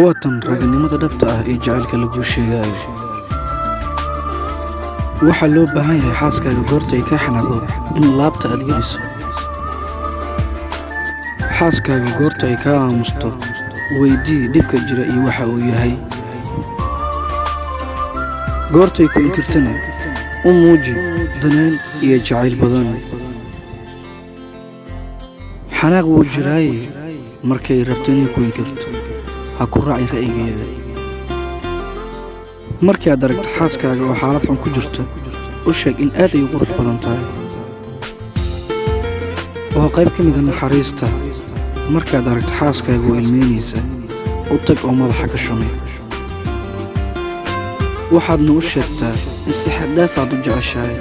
Watan raganimada dhabta ah ee jacaylka lagu sheegayo. Waxa loo baahan yahay xaaskaaga goorta ay ka xanaaqdo in laabta aad geliso. Xaaskaaga goorta ay ka aamusto, weydii dhibka jira iyo waxa uu yahay. Goorta ay ku inkirtana, u muuji danaan iyo jacayl badan. Xanaaq wuu jiraaye markay rabto inay ku inkirto, ha ku raacin ra'yigeeda. Markii aad aragto xaaskaaga oo xaalad xun ku jirto, u sheeg in aad ay u qurux badan tahay. Waa qayb ka mid ah naxariista. Markii aad aragto xaaskaaga oo ilmeynaysa, u tag oo madaxa ka shumay. waxaadna u sheegtaa in si xad dhaaf aad u jeceshahay.